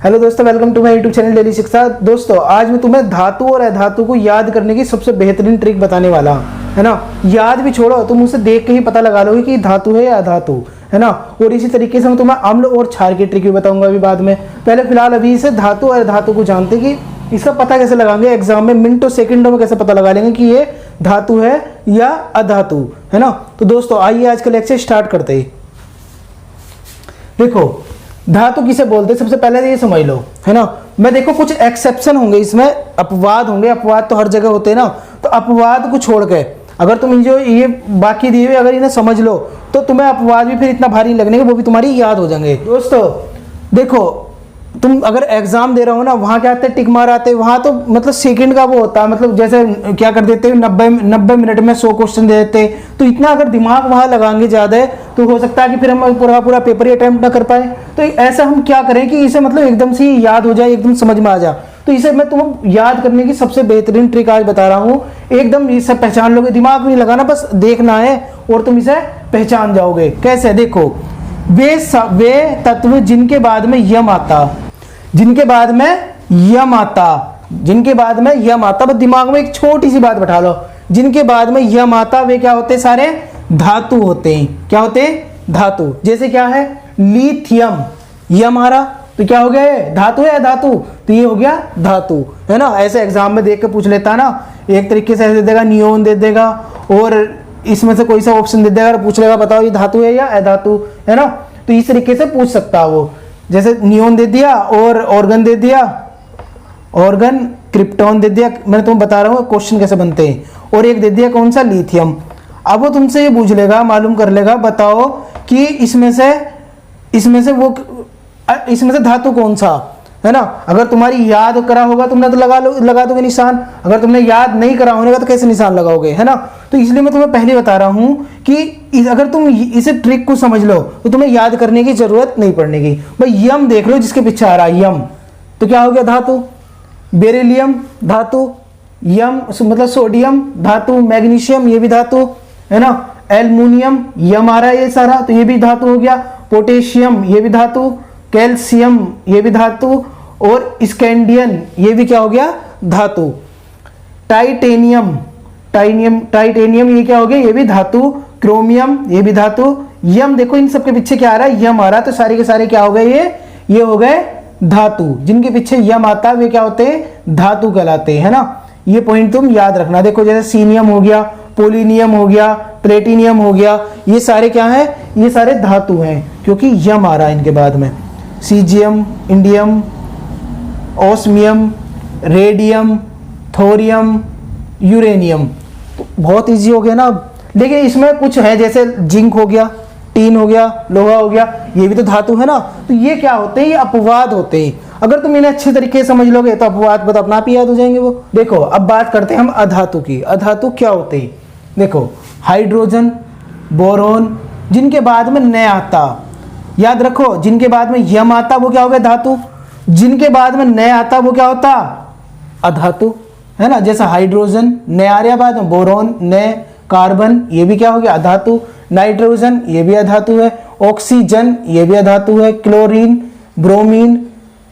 Hello दोस्तों, welcome to my YouTube channel daily शिक्षा। दोस्तों आज मैं तुम्हें धातु और अधातु को याद करने की सबसे बेहतरीन ट्रिक बताने वाला हूं, है ना। याद भी छोड़ो, तुम उसे देख के ही पता लगा लोगे कि धातु है या अधातु, है ना। और इसी तरीके से मैं तुम्हें अम्ल और क्षार की ट्रिक भी बताऊंगा अभी बाद में। पहले फिलहाल अभी इसे धातु और अधातु को जानते कि इसका पता कैसे लगाएंगे एग्जाम में, मिनटों सेकंडों में कैसे पता लगा लेंगे कि ये धातु है या अधातु, है ना। तो दोस्तों आइए आज का लेक्चर स्टार्ट करते हैं। देखो धातु किसे बोलते हैं, सबसे पहले ये समझ लो, है ना। मैं देखो कुछ एक्सेप्शन होंगे इसमें, अपवाद होंगे। अपवाद तो हर जगह होते हैं ना, तो अपवाद को छोड़ के अगर तुम जो ये बाकी दिए हुए अगर इन्हें समझ लो तो तुम्हें अपवाद भी फिर इतना भारी लगने के वो भी तुम्हारी याद हो जाएंगे। दोस्तों देखो, तुम अगर एग्जाम दे रहे हो ना, वहाँ क्या आते हैं, टिक मार आते हैं। वहाँ तो मतलब सेकंड का वो होता है, मतलब जैसे क्या कर देते हैं 90 मिनट में 100 क्वेश्चन दे देते हैं। तो इतना अगर दिमाग वहाँ लगाएंगे ज़्यादा तो हो सकता है कि फिर हम पूरा पेपर ही अटेम्प्ट ना कर पाए। तो ऐसा हम क्या करें कि इसे मतलब एकदम से याद हो जाए, एकदम समझ में आ जाए। तो इसे मैं तुम्हें याद करने की सबसे बेहतरीन ट्रिक आज बता रहा हूँ। एकदम इसे पहचान लोगे, दिमाग नहीं लगाना, बस देखना है और तुम इसे पहचान जाओगे। कैसे, देखो वे तत्व जिनके बाद में यम आता, जिनके बाद में यम आता, जिनके बाद में यम आता, बस दिमाग में एक छोटी सी बात बैठा लो। जिनके बाद में यम आता वे क्या होते हैं, सारे धातु होते हैं। क्या होते हैं, धातु। जैसे क्या है, लिथियम, यम आ रहा तो क्या हो गया, धातु है धातु, तो ये हो गया धातु, है ना। ऐसे एग्जाम में देख के पूछ लेता ना, एक तरीके से ऐसे दे देगा, नियोन दे देगा और इसमें से कोई सा ऑप्शन दे देगा, पूछ लेगा बताओ ये धातु है या अधातु, है ना। तो इस तरीके से पूछ सकता है वो। जैसे नियोन दे दिया और ऑर्गन दे दिया, ऑर्गन क्रिप्टॉन दे दिया। मैं तुम्हें बता रहा हूँ क्वेश्चन कैसे बनते हैं। और एक दे दिया कौन सा, लिथियम। अब वो तुमसे ये पूछ लेगा, मालूम कर लेगा, बताओ कि इसमें से धातु कौन सा, है ना। अगर तुम्हारी याद करा होगा तुमने तो लगा दोगे निशान। अगर तुमने याद नहीं करा होगा तो कैसे निशान लगाओगे, है ना। तो इसलिए मैं तुम्हें पहले बता रहा हूं कि अगर तुम इसे ट्रिक को समझ लो तो तुम्हें याद करने की जरूरत नहीं पड़ने की। भाई यम देख लो जिसके पीछे आ रहा है, यम तो क्या हो गया, धातु। बेरिलियम धातु, यम मतलब सोडियम धातु, मैग्नीशियम ये भी धातु, है ना। एल्युमिनियम यम आ रहा है ये सारा, तो ये भी धातु हो गया। पोटेशियम ये भी धातु, कैल्शियम ये भी धातु और स्कैंडियम ये भी क्या हो गया, धातु। टाइटेनियम ये क्या हो गया, ये भी धातु। क्रोमियम ये भी धातु। यम देखो इन सबके पीछे क्या आ रहा है, यम आ रहा है, तो सारे के सारे क्या हो गए, ये हो गए धातु। जिनके पीछे यम आता है वे क्या होते हैं, धातु कहलाते हैं, है ना। ये पॉइंट तुम याद रखना। देखो जैसे सीनियम हो गया, पोलिनियम हो गया, प्लेटिनियम हो गया, ये सारे क्या है, ये सारे धातु हैं क्योंकि यम आ रहा है इनके बाद में। Caesium, indium, osmium, radium, thorium, uranium. तो बहुत इजी हो गया ना। लेकिन इसमें कुछ है जैसे जिंक हो गया, टीन हो गया, लोहा हो गया, ये भी तो धातु है ना। तो ये क्या होते हैं, ये अपवाद होते हैं। अगर तुम इन्हें अच्छे तरीके से समझ लोगे तो अपवाद तो अपना आप ही याद हो जाएंगे वो। देखो अब बात करते हैं हम अधातु की। अधातु क्या होते हैं, देखो हाइड्रोजन, बोरोन, जिनके बाद में न आता, याद रखो जिनके बाद में यम आता वो क्या हो गया, धातु। जिनके बाद में न आता वो क्या होता, अधातु, है ना। जैसे हाइड्रोजन न आ रहा बाद में, बोरोन न, कार्बन ये भी क्या हो गया, अधातु। नाइट्रोजन ये भी अधातु है। ऑक्सीजन ये भी अधातु है। क्लोरीन, ब्रोमीन,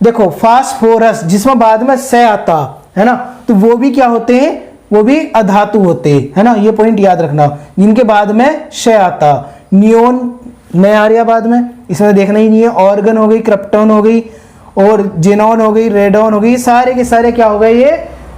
देखो फास्फोरस जिसमें बाद में से आता, है ना, तो वो भी क्या होते हैं, वो भी अधातु होते हैं, है ना। ये पॉइंट याद रखना, जिनके बाद में से आता। नियोन न आ रहा बाद में, इसमें देखना ही नहीं है। ऑर्गन हो गई, क्रिप्टॉन हो गई और जेनॉन हो गई, रेडॉन हो गई, सारे के सारे क्या हो गए,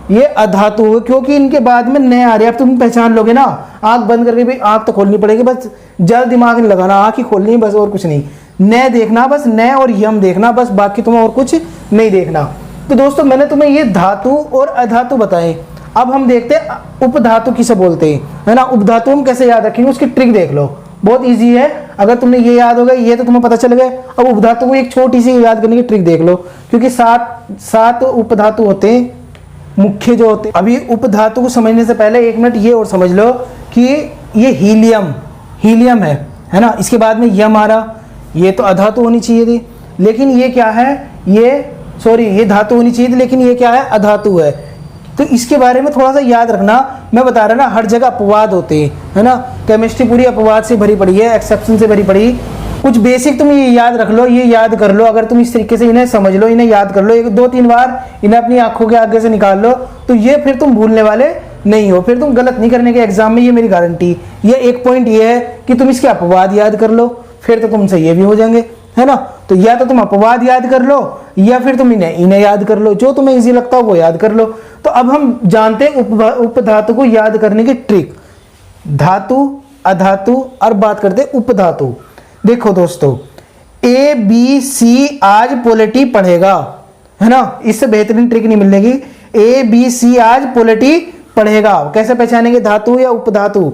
ये अधातु हो, क्योंकि इनके बाद में न आ रहे। अब तुम पहचान लोगे ना, आंख बंद करके भी, आंख तो खोलनी पड़ेगी, बस ज्यादा दिमाग नहीं लगाना, आंख ही खोलनी बस, और कुछ नहीं। न देखना बस, न और यम देखना बस, बाकी तुम्हें और कुछ नहीं देखना। तो दोस्तों मैंने तुम्हें ये धातु और अधातु बताए। अब हम देखते हैं उपधातु किसे बोलते हैं, है ना। उपधातु हम कैसे याद रखेंगे उसकी ट्रिक देख लो, बहुत इजी है। अगर तुमने ये याद हो गया, ये तो तुम्हें पता चल गया। अब उपधातु को एक छोटी सी याद करने की ट्रिक देख लो, क्योंकि सात उपधातु होते हैं मुख्य जो होते हैं। अभी उपधातु को समझने से पहले एक मिनट ये और समझ लो कि ये हीलियम है ना। इसके बाद में यम आ रहा, ये तो अधातु होनी चाहिए थी, लेकिन ये क्या है, ये धातु होनी चाहिए थी, लेकिन ये क्या है, अधातु है। तो इसके बारे में थोड़ा सा याद रखना। मैं बता रहा ना, हर जगह अपवाद होते हैं, है ना। केमिस्ट्री पूरी अपवाद से भरी पड़ी है, एक्सेप्शन से भरी पड़ी। कुछ बेसिक तुम ये याद रख लो, ये याद कर लो। अगर तुम इस तरीके से इन्हें समझ लो, इन्हें याद कर लो, एक 2-3 बार इन्हें अपनी आंखों के आगे से निकाल लो, तो ये फिर तुम भूलने वाले नहीं हो, फिर तुम गलत नहीं करने के एग्जाम में, ये मेरी गारंटी। ये एक पॉइंट ये है कि तुम इसके अपवाद याद कर लो, फिर तो तुमसे ये भी हो जाएंगे, है ना। तो या तो तुम अपवाद याद कर लो या फिर तुम इन्हें याद कर लो, जो तुम्हें इजी लगता हो वो याद कर लो। तो अब हम जानते हैं उपधातु को याद करने की ट्रिक, धातु, अधातु, और बात करते हैं उपधातु। देखो दोस्तों, ABC आज पोलिटी पढ़ेगा, है ना, इससे बेहतरीन ट्रिक नहीं मिलेगी। ABC आज पोलिटी पढ़ेगा, कैसे पहचानेंगे, धातु या उपधातु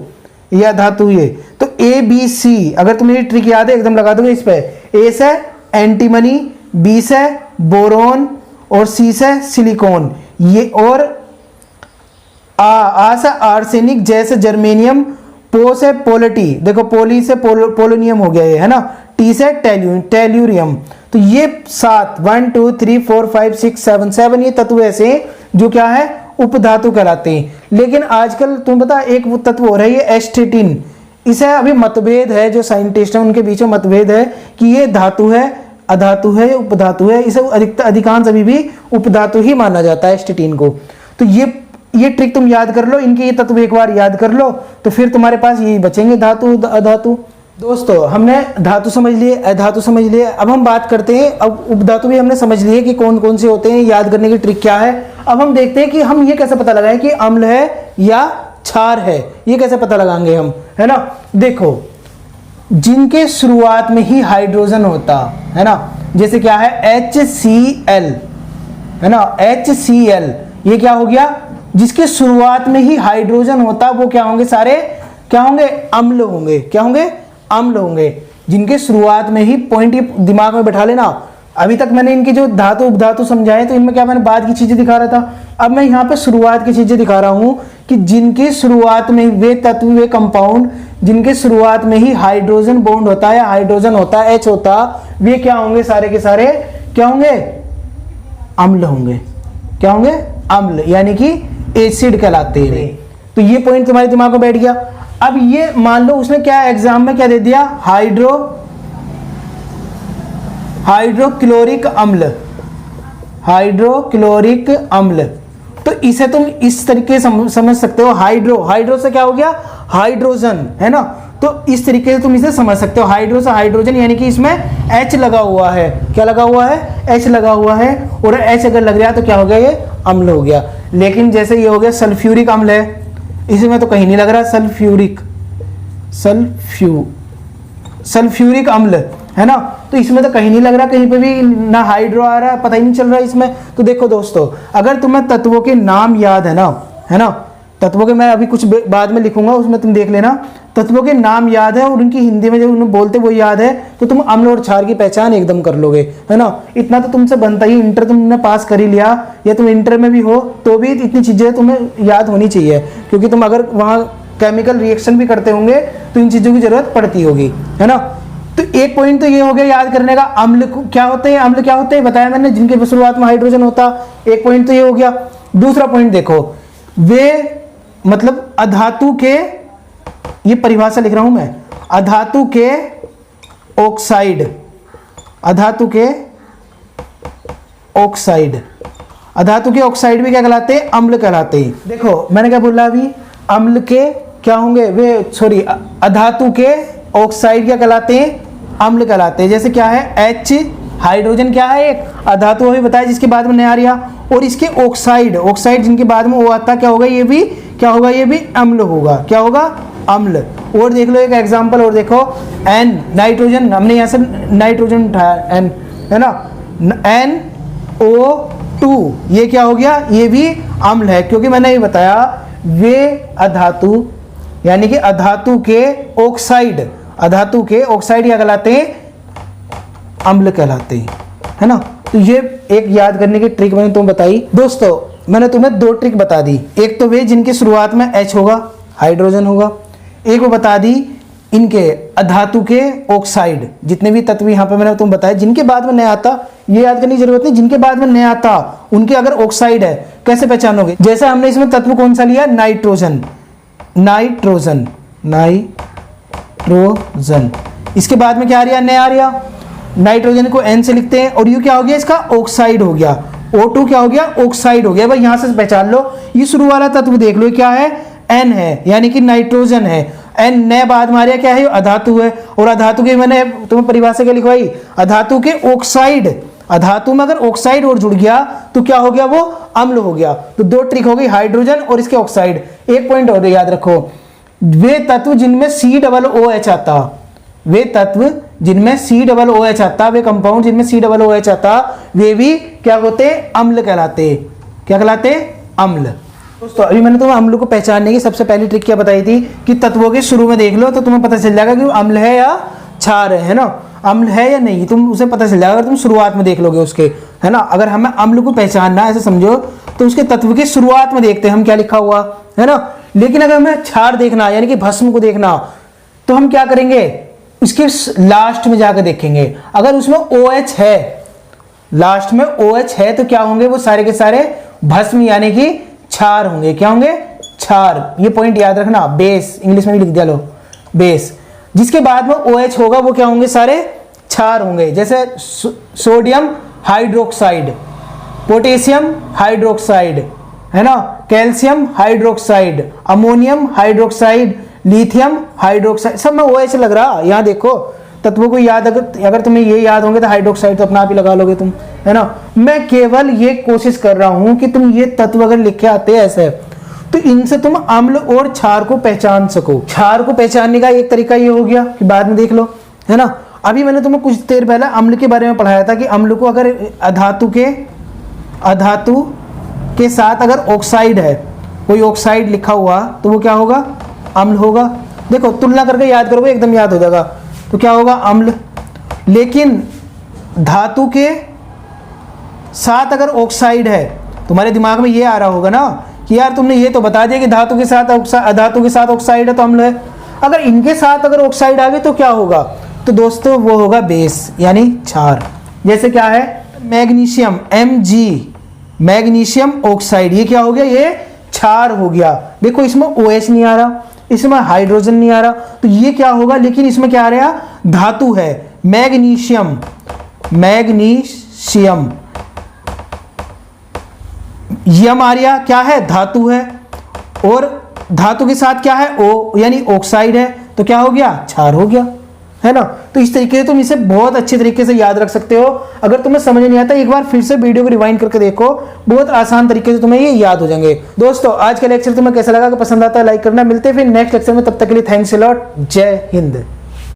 या धातु। ये तो ABC, अगर तुम्हें ये ट्रिक याद है एकदम लगा दोगे इस पे। A से एंटीमनी, B से बोरोन और C से सिलिकॉन, ये और आ से आर्सेनिक, जैसे जर्मेनियम, पो से पोलिटी, देखो पोली से पोलोनियम हो गया ये, है ना, टी से टेल्यूरियम। तो ये 7 1 2 3 4 5 6 7 ये तत्व ऐसे जो क्या है, उपधातु कहलाते हैं। लेकिन आजकल तुम पता एक वो तत्व हो रहा है ये एस्टेटिन, इसे अभी मतभेद है, जो साइंटिस्ट हैं उनके बीच में मतभेद है कि ये धातु है, अधातु है, उपधातु है। इसे अधिकांश अभी भी उपधातु ही माना जाता है एस्टेटिन को। तो ये ट्रिक तुम याद कर लो, इनके ये तत्व एक बार याद कर लो, तो फिर तुम्हारे पास यही बचेंगे, धातु, अधातु। दोस्तों, हमने धातु समझ लिए, अधातु समझ लिए, अब हम बात करते हैं, अब उपधातु भी हमने समझ लिए कि कौन कौन से होते हैं, याद करने की ट्रिक क्या है। अब हम देखते हैं कि हम ये कैसे पता लगाएं कि अम्ल है या क्षार है, ये कैसे पता लगाएंगे हम, है ना। देखो, जिनके शुरुआत में ही हाइड्रोजन होता है ना, जैसे क्या है HCl, है ना, HCl, ये क्या हो गया, जिसके शुरुआत में ही हाइड्रोजन होता वो क्या होंगे, सारे क्या होंगे, अम्ल होंगे। क्या होंगे, अम्ल होंगे। जिनके शुरुआत में ही, पॉइंट ये दिमाग में बैठा लेना। अभी तक मैंने इनकी जो धातु उपधातु समझाए तो इनमें क्या मैंने बाद की चीजें दिखा रहा था, अब मैं यहाँ पे शुरुआत की चीजें दिखा रहा हूं कि जिनकी शुरुआत में वे तत्व, वे कंपाउंड जिनके शुरुआत में ही हाइड्रोजन बॉन्ड होता है, हाइड्रोजन होता है, H होता, वे क्या होंगे, सारे के सारे क्या होंगे, अम्ल होंगे। क्या होंगे, अम्ल, यानी कि एसिड कहलाते हैं। तो ये पॉइंट तुम्हारे दिमाग में बैठ गया। अब ये मान लो उसने क्या एग्जाम में क्या दे दिया, हाइड्रोक्लोरिक अम्ल, हाइड्रोक्लोरिक अम्ल। तो इसे तुम इस तरीके से समझ सकते हो, हाइड्रो से क्या हो गया, हाइड्रोजन, है ना। तो इस तरीके से तुम इसे समझ सकते हो, हाइड्रो से हाइड्रोजन, यानी कि इसमें H लगा हुआ है। क्या लगा हुआ है, H लगा हुआ है, और H अगर लग रहा है तो क्या हो गया, ये अम्ल हो गया। लेकिन जैसे ये हो गया सल्फ्यूरिक अम्ल है, इसमें तो कहीं नहीं लग रहा, सल्फ्यूरिक अम्ल, है ना, तो इसमें तो कहीं नहीं लग रहा, कहीं पे भी ना हाइड्रो आ रहा है, पता ही नहीं चल रहा इसमें। तो देखो दोस्तों, अगर तुम्हें तत्वों के नाम याद है ना, तत्वों के मैं अभी कुछ बाद में लिखूंगा, उसमें तुम देख लेना, तत्वों के नाम याद है और उनकी हिंदी में जब उन्हें बोलते वो याद है, तो तुम अम्ल और क्षार की पहचान एकदम कर लोगे, है ना। इतना तो तुमसे बनता ही, इंटर तुमने पास कर ही लिया, या तुम इंटर में भी हो तो भी इतनी चीजें तुम्हें याद होनी चाहिए, क्योंकि तुम अगर वहाँ केमिकल रिएक्शन भी करते होंगे तो इन चीजों की जरूरत पड़ती होगी, है ना। तो एक पॉइंट तो ये हो गया याद करने का, अम्ल क्या होते हैं, अम्ल क्या होते हैं बताया मैंने, जिनके शुरुआत में हाइड्रोजन होता। एक पॉइंट तो ये हो गया। दूसरा पॉइंट देखो, वे मतलब अधातु के, ये परिभाषा लिख रहा हूं मैं, अधातु के ऑक्साइड, अधातु के ऑक्साइड, अधातु के ऑक्साइड भी क्या कहलाते हैं, अम्ल कहलाते हैं। देखो मैंने क्या बोला अभी, अम्ल के क्या होंगे, वे सॉरी अधातु के ऑक्साइड क्या कहलाते हैं, अम्ल कहलाते हैं। जैसे क्या है H, हाइड्रोजन क्या है, एक अधातु अभी बताया जिसके बाद में नहीं आ रहा, और इसके ऑक्साइड जिनके बाद में वो आता, क्या होगा, ये भी क्या होगा, ये भी अम्ल होगा। क्या होगा, अम्ल। और देख लो एक एग्जांपल और देखो, N, नाइट्रोजन, हमने यहाँ से नाइट्रोजन उठाया, N, है ना, NO2, ये क्या हो गया, ये भी अम्ल है, क्योंकि मैंने ये बताया वे अधातु, यानी कि अधातु के ऑक्साइड क्या कहलाते हैं, अम्ल कहलाते हैं, है ना। तो ये एक याद करने की ट्रिक मैंने तुम्हें बताई। दोस्तों, मैंने तुम्हें 2 ट्रिक बता दी, एक तो वे जिनकी शुरुआत में H होगा, हाइड्रोजन होगा, एक वो बता दी इनके अधातु के ऑक्साइड, जितने भी तत्व यहाँ पे मैंने तुम्हें बताया, जिनके बाद में नहीं आता, ये याद करने की जरूरत नहीं, जिनके बाद में नहीं आता उनके अगर ऑक्साइड है कैसे पहचानोगे। जैसे हमने इसमें तत्व कौन सा लिया, नाइट्रोजन, इसके बाद में क्या आ रहा, न आ रहा, नाइट्रोजन को N से लिखते हैं, और ये क्या हो गया, इसका ऑक्साइड हो गया, O2 क्या हो गया, ऑक्साइड हो गया। भाई यहां से पहचान लो, ये शुरू वाला तत्व देख लो क्या है, N है, यानी कि नाइट्रोजन है। N न बाद में आ रहा क्या है, अधातु है, और अधातु के मैंने तुम्हें परिभाषा क्या लिखवाई, अधातु के ऑक्साइड, अधातु में अगर ऑक्साइड और जुड़ गया तो क्या हो गया, वो अम्ल हो गया। तो दो ट्रिक हो गई, हाइड्रोजन और इसके ऑक्साइड। एक पॉइंट और याद रखो, वे तत्व जिनमें COOH आता, वे तत्व जिनमें COOH आता, वे कंपाउंड जिनमें COOH आता, वे भी क्या होते, अम्ल कहलाते। क्या कहलाते, अम्ल। दोस्तों अभी मैंने तुम्हें अम्ल को पहचानने की सबसे पहली ट्रिक क्या बताई थी कि तत्वों के शुरू में देख लो तो तुम्हें पता चल जाएगा कि वो अम्ल है या क्षार है ना, अम्ल है या नहीं, तुम उसे पता चल जाएगा अगर तुम शुरुआत में देख लोगे उसके, है ना। अगर हमें अम्ल को पहचानना ऐसे समझो तो उसके तत्व की शुरुआत में देखते हैं हम क्या लिखा हुआ है ना। लेकिन अगर हमें क्षार देखना यानी कि भस्म को देखना तो हम क्या करेंगे, उसके लास्ट में जाकर देखेंगे। अगर उसमें OH है, लास्ट में OH है तो क्या होंगे, वो सारे के सारे भस्म यानी कि क्षार होंगे। क्या होंगे, क्षार। ये पॉइंट याद रखना, बेस इंग्लिश में भी लिख दिया लो, बेस। जिसके बाद में OH होगा वो क्या होंगे, सारे क्षार होंगे। जैसे सोडियम हाइड्रोक्साइड, पोटेशियम हाइड्रोक्साइड, है ना, calcium hydroxide, ammonium hydroxide, lithium hydroxide, सब में OH लग रहा। यहाँ देखो तत्वों को याद, अगर तुम्हें ये याद होंगे तो हाइड्रोक्साइड तो अपना आप ही लगा लोगे तुम, है ना। मैं केवल ये कोशिश कर रहा हूं कि तुम ये तत्व अगर लिखे आते हैं ऐसे तो इनसे तुम अम्ल और क्षार को पहचान सको। क्षार को पहचानने का एक तरीका ये हो गया कि बाद में देख लो, है ना। अभी मैंने तुम्हें कुछ देर पहले अम्ल के बारे में पढ़ाया था कि अम्ल को अगर अधातु के साथ अगर ऑक्साइड है, कोई ऑक्साइड लिखा हुआ तो वो क्या होगा, अम्ल होगा। देखो तुलना करके याद करोगे एकदम याद हो जाएगा। तो क्या होगा, अम्ल। लेकिन धातु के साथ अगर ऑक्साइड है, तुम्हारे दिमाग में ये आ रहा होगा ना कि यार तुमने ये तो बता दिया कि धातु के साथ ऑक्साइड है तो अम्ल है। अगर इनके साथ अगर ऑक्साइड आ गए तो क्या होगा, तो दोस्तों वो होगा बेस यानी क्षार। जैसे क्या है, मैग्नीशियम Mg, मैग्नीशियम ऑक्साइड, ये क्या हो गया, ये क्षार हो गया। देखो इसमें OH नहीं आ रहा, इसमें हाइड्रोजन नहीं आ रहा, तो ये क्या होगा, लेकिन इसमें क्या आ रहा, धातु है, मैग्नीशियम, मैग्नीशियम। यम आ रहा क्या है, धातु है, और धातु के साथ क्या है, O यानी ऑक्साइड है, तो क्या हो गया, क्षार हो गया, है ना। तो इस तरीके से तुम इसे बहुत अच्छे तरीके से याद रख सकते हो। अगर तुम्हें समझ नहीं आता एक बार फिर से वीडियो को रिवाइंड करके देखो, बहुत आसान तरीके से तुम्हें ये याद हो जाएंगे। दोस्तों आज का लेक्चर तुम्हें कैसा लगा, अगर पसंद आता है लाइक करना। मिलते हैं फिर नेक्स्ट लेक्चर में, तब तक के लिए थैंक्स अ लॉट, जय हिंद।